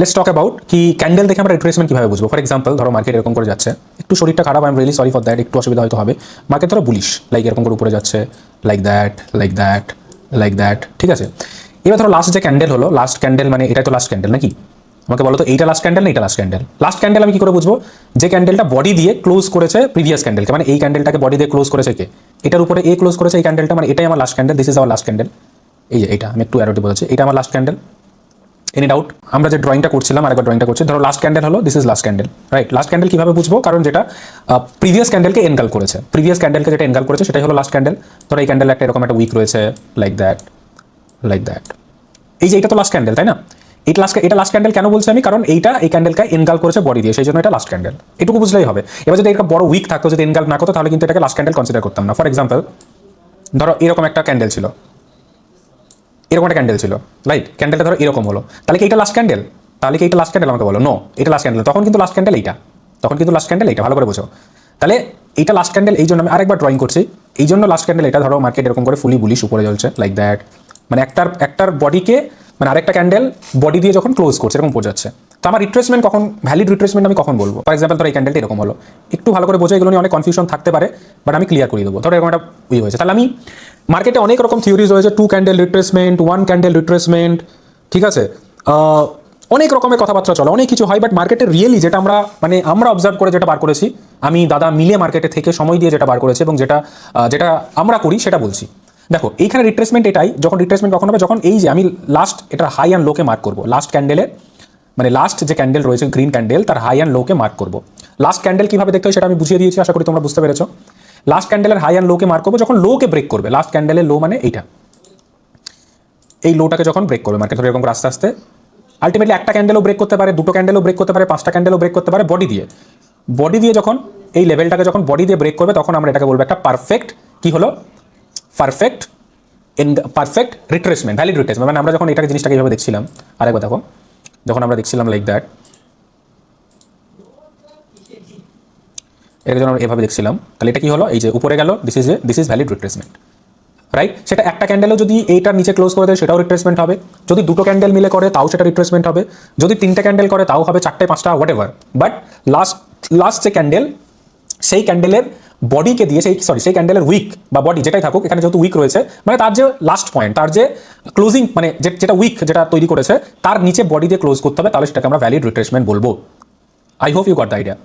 Let's talk about কি candle দেখে আমরা রিট্রেসমেন্ট কীভাবে বুঝবো। ফর এক্সাম্পল ধরো মার্কেট এরকম করে যাচ্ছে, একটু শরীরটা খারাপ, I am really sorry for that, একটু অসুবিধা হয়তো হবে। মার্কেট ধরো বুলিশ, লাইক এরকম করে উপরে যাচ্ছে, like that like that like that, ঠিক আছে। এবার ধরো লাস্ট যে ক্যান্ডেল হলো, লাস্ট ক্যান্ডেল মানে এটাই তো লাস্ট ক্যান্ডেল নাকি? আমাকে বলো তো এইটা লাস্ট ক্যান্ডেল না এটা লাস্ট ক্যান্ডেল? লাস্ট ক্যান্ডেল আমি কি করে বুঝবো? যে ক্যান্ডেলটা বডি দিয়ে ক্লোজ করেছে প্রিভিয়াস ক্যান্ডেলকে, মানে এই ক্যান্ডেলটাকে বডি দিয়ে ক্লোজ করেছে কে? এটার উপরে এ ক্লোজ করেছে এই ক্যান্ডেলটা, মানে এটাই আমার last candle, this is our last candle. এই যে এটা আমি একটু অ্যারোটি বলেছি, এটা আমার লাস্ট ক্যান্ডেল। Any doubt? আমরা যে ড্রয়িংটা করছিলাম আরেকবার ড্রয়িংটা করছি, ধরো লাস্ট ক্যান্ডেল হলো, this is last candle, right? Last candle কিভাবে বুঝবো? কারণ যেটা প্রিভিয়াস ক্যান্ডেলকে এনগাল করেছে, প্রিভিয়াস ক্যান্ডেলকে যেটা এনগাল করেছে সেটাই হলো লাস্ট ক্যান্ডেল। ধরো এই ক্যান্ডেল একটা এরকম একটা উইক রয়েছে, লাইক দ্যাট লাইক দ্যাট। এই যে এটা তো লাস্ট ক্যান্ডেল, তাই না? এটা লাস্ট ক্যান্ডেল কেন বলছি আমি? কারণ এইটা এই ক্যান্ডেলকে এনগাল করেছে বডি দিয়ে, সেই জন্য এটা লাস্ট ক্যান্ডেল। এটুকু বুঝলেই হবে। এবার যদি একটা বড় উইক থাকতো, যদি এনগাল না করতো, তাহলে কিন্তু এটাকে লাস্ট ক্যান্ডেল কনসিডার করতাম না। ফর এক্সাম্পল ধরো এরকম একটা ক্যান্ডেল ছিল, এরকম একটা ক্যান্ডেল ছিল, রাইট? ক্যান্ডেলটা ধরো এরকম হলো, তাহলে কি এটা লাস্ট ক্যান্ডেল? তাহলে কি এটা লাস্ট ক্যান্ডেল? আমাকে বলো। নো, এটা লাস্ট ক্যান্ডেল। তখন কিন্তু লাস্ট ক্যান্ডেল এইটা, তখন কিন্তু লাস্ট ক্যান্ডেল এইটা, ভালো করে বোঝো। তাহলে এইটা লাস্ট ক্যান্ডেল, এই জন্য আমি আরেকবার ড্রয়িং করছি, এই জন্য লাস্ট ক্যান্ডেল এটা। ধরো মার্কেট এরকম করে ফুলি বুলিশ উপরে চলছে, লাইক দ্যাট, মানে একটার বডিকে, মানে আরেকটা ক্যান্ডেল বডি দিয়ে যখন ক্লোজ করছে এরকম বোঝাচ্ছে। তো আমার রিট্রেসমেন্ট কখন, ভ্যালিড রিট্রেসমেন্ট আমি কখন বলবো? ফর এক্সাম্পল ধরো এই ক্যান্ডেলটা এরকম হলো, একটু ভালো করে বোঝো, এগুলো নিয়ে অনেক কনফিউশন থাকতে পারে, বাট আমি ক্লিয়ার করে দেবো। ধরো এরকম একটা হয়েছে, তাহলে আমি মার্কেটে অনেক রকম থিওরিজ রয়েছে, 2 ক্যান্ডেল রিট্রেসমেন্ট, 1 ক্যান্ডেল রিট্রেসমেন্ট, ঠিক আছে। অনেক রকমের কথাবার্তা চলে, অনেক কিছু হয়, বাট মার্কেটে রিয়েলি যেটা আমরা অবজার্ভ করে যেটা বার করেছি, আমি দাদা মিলে মার্কেটে থেকে সময় দিয়ে যেটা বার করেছি এবং যেটা আমরা করি সেটা বলছি। দেখো এইখানে রিট্রেসমেন্ট এটাই, যখন রিট্রেসমেন্ট কখন হবে? যখন এই যে আমি লাস্ট এটা হাই অ্যান্ড লোকে মার্ক করবো, লাস্ট ক্যান্ডেলে, মানে লাস্ট যে ক্যান্ডেল রয়েছে গ্রিন ক্যান্ডেল, তার হাই অ্যান্ড লোকে মার্ক করবো। লাস্ট ক্যান্ডেল কিভাবে দেখতে হয় সেটা আমি বুঝিয়ে দিয়েছি, আশা করি তোমরা বুঝতে পেরেছো। লাস্ট ক্যান্ডেলের হাই অ্যান্ড লোকে মার্ক করবো যখন লোকে ব্রেক করবে। লাস্ট ক্যান্ডেলের লো মানে এইটা, এই লোটাকে যখন ব্রেক করবে মার্কেট, ধরে এরকম আস্তে আস্তে আলটিমেটলি একটা ক্যান্ডেলও ব্রেক করতে পারে, দুটো ক্যান্ডেলও ব্রেক করতে পারে, 5টা ক্যান্ডেলও ব্রেক করতে পারে বডি দিয়ে যখন এই লেভেলটাকে যখন বডি দিয়ে ব্রেক করবে, তখন আমরা এটাকে বলবো একটা পারফেক্ট, কি হলো? Perfect retracement, valid retracement. মানে আমরা যখন এটাকে জিনিসটাকে এইভাবে দেখছিলাম, আরেকবার দেখো, যখন আমরা দেখছিলাম লাইক দ্যাট, এর জন্য আমরা এভাবে দেখছিলাম, তাহলে এটা কি হলো? এই যে উপরে গেল, this is valid retracement, right? সেটা একটা ক্যান্ডেলও যদি এইটার নিচে ক্লোজ করে দেয় সেটাও রিট্রেসমেন্ট হবে, যদি দুটো ক্যান্ডেল মিলে করে তাও সেটা রিট্রেসমেন্ট হবে, যদি 3টে ক্যান্ডেল করে তাও হবে, 4টে 5টা হোয়াট এভার। বাট লাস্ট যে ক্যান্ডেল, সেই ক্যান্ডেলের বডিকে দিয়ে, সেই ক্যান্ডেলের উইক বা বডি যেটাই থাকুক, এখানে যেহেতু উইক রয়েছে, মানে তার যে লাস্ট পয়েন্ট, তার যে ক্লোজিং, মানে যেটা উইক যেটা তৈরি করেছে, তার নিচে বডি দিয়ে ক্লোজ করতে হবে, তাহলে সেটাকে আমরা ভ্যালিড রিট্রেসমেন্ট বলবো। I hope you got the idea.